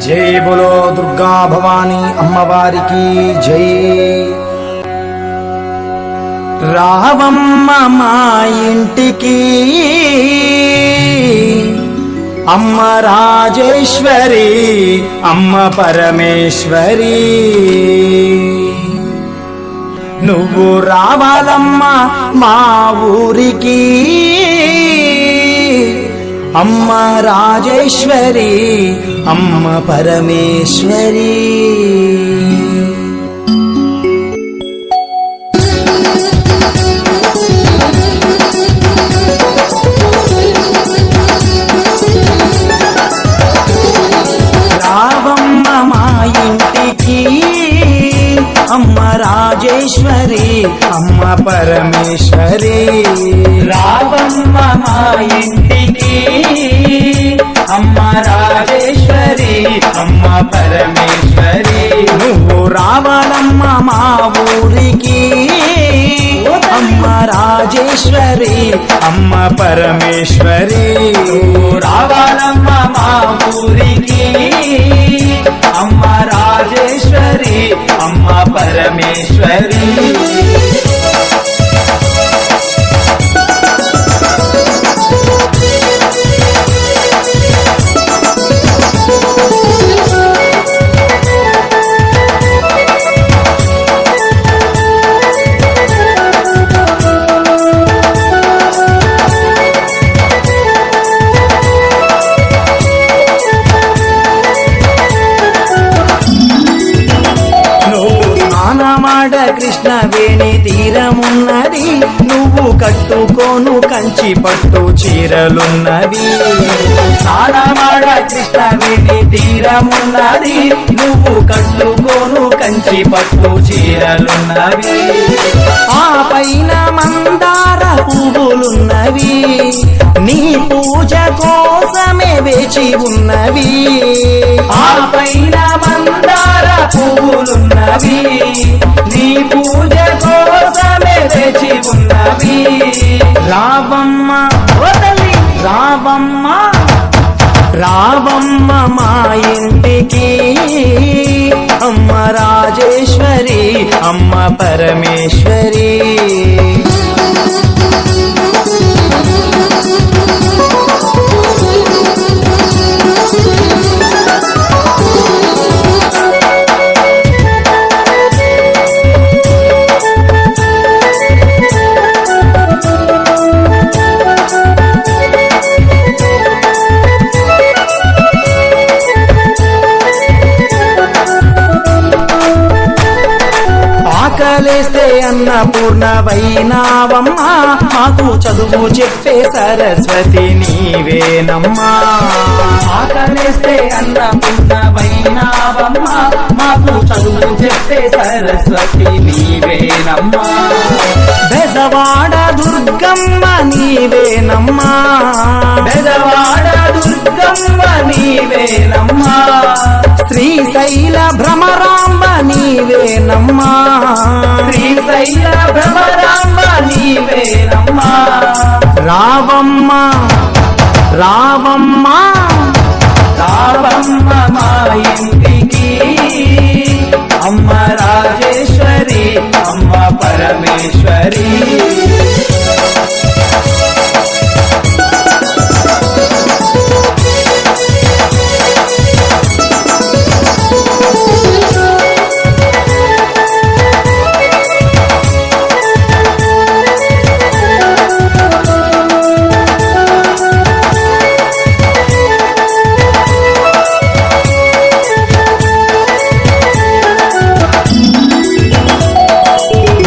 జై బోలో దుర్గా భవానీ అమ్మవారికి జై. రావమ్మ మా ఇంటికి అమ్మ రాజేశ్వరి అమ్మ పరమేశ్వరి, నువ్వు రావాలమ్మా మా ఊరికి అమ్మ రాజేశ్వరి అమ్మ పరమేశ్వరి. రావమ్మ మా ఇంటికి అమ్మ రాజేశ్వరి అమ్మ పరమేశ్వరి, రావమ్మ మా ఇంటికి అమ్మ రాజేశ్వరి అమ్మ పరమేశ్వరి, నువ్వు రావాలమ్మ మా ఊరికి అమ్మ రాజేశ్వరి అమ్మ పరమేశ్వరి, రావాలమ్మ మా ఊరికి అమ్మ రాజేశ్వరి అమ్మ పరమేశ్వరి. కృష్ణవేణి తీరమున్నది, నువ్వు కట్టుకోను కంచి పట్టు చీరలున్నవి. సాలమాడ కృష్ణవేణి తీరమున్నది, నువ్వు కట్టుకోను కంచి పట్టు చీరలున్నవి. ఆ పైన మందార పువ్వులున్నవి, నీ పూజ కోసమే వేచి ఉన్నవి. ఆ పైన మందార పువ్వులున్నవి, నీ పూజ కోసమే వేచి ఉన్నవి. రావమ్మ వదలి రావమ్మ, రావమ్మ మా ఇంటికి అమ్మ రాజేశ్వరి అమ్మ పరమేశ్వరి. ఆకలేస్తే అన్నపూర్ణవైనావమ్మా, మాకు చదువు చెప్పే సరస్వతి నీవేనమ్మా. ఆకలేస్తే అన్నపూర్ణవైనావమ్మా, మాకు చదువు చెప్పే సరస్వతి నీవేనమ్మా. బెజవాడ దుర్గమ్మ నీవేనమ్మా, బెజవాడ దుర్గమ్మ నీవేనమ్మా. శ్రీశైల భ్రమరాంబ నీవేనమ్మా, శ్రీశైల భ్రమరాంబ నీవేనమ్మా. రావమ్మ రావమ్మ, రావమ్మ మా ఇంటికి అమ్మ రాజేశ్వరి అమ్మ పరమేశ్వరి.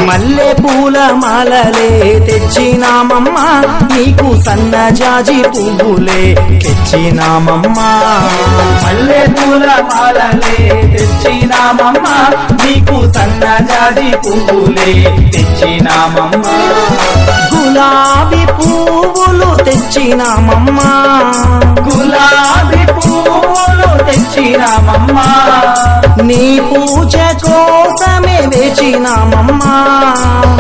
మల్లె పూల మాలలే తెచ్చినామమ్మా, నీకు సన్నజాజి పువ్వులే తెచ్చినామమ్మా. మల్లె పూల మాలలే తెచ్చినామమ్మా, నీకు సన్నజాజి పువ్వులే తెచ్చినామమ్మా. గులాబీ పువ్వులు తెచ్చినామమ్మా, గులాబీ పువ్వులు తెచ్చినామమ్మా. నీ పూజ కోసమే వేచినామమ్మా,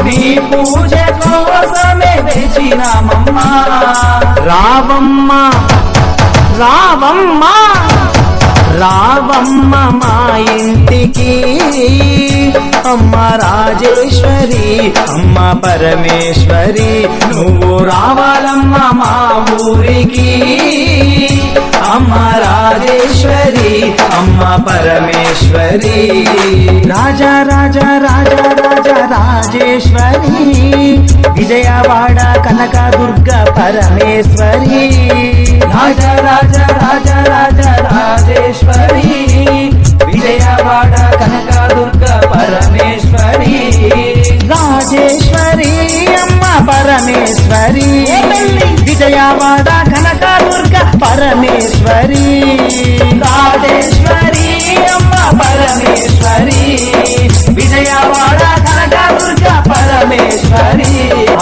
నీ పూజ కోసమే వేచినామమ్మా. రావమ్మ రావమ్మ రావ అమ్మ రాజేశ్వరి అమ్మ పరమేశ్వరి నువ్వు రావాలమ్మ మా ఊరికి అమ్మ రాజేశ్వరి అమ్మ పరమేశ్వరి రాజా రాజా రాజా రాజా రాజేశ్వరి విజయవాడ కనకదుర్గ పరమేశ్వరి రాజా రాజా రాజా రాజా రాజేశ్వరి విజయవాడ కనకదుర్గ పరమేశ్వరి రాజేశ్వరి అమ్మ పరమేశ్వరి విజయవాడ కనకదుర్గ పరమేశ్వరి రాజేశ్వరి అమ్మ పరమేశ్వరి విజయవాడ కనకదుర్గ పరమేశ్వరి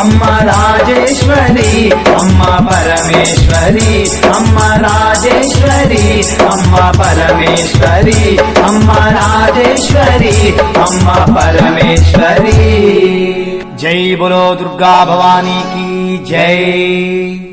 అమ్మ రాజేశ్వరి అమ్మ పరమేశ్వరి అమ్మ రాజేశ్వరి అమ్మ పరమేశ్వరి అమ్మ రాజేశ్వరి అమ్మ పరమేశ్వరి జై బోలో దుర్గా భవానీ की जय।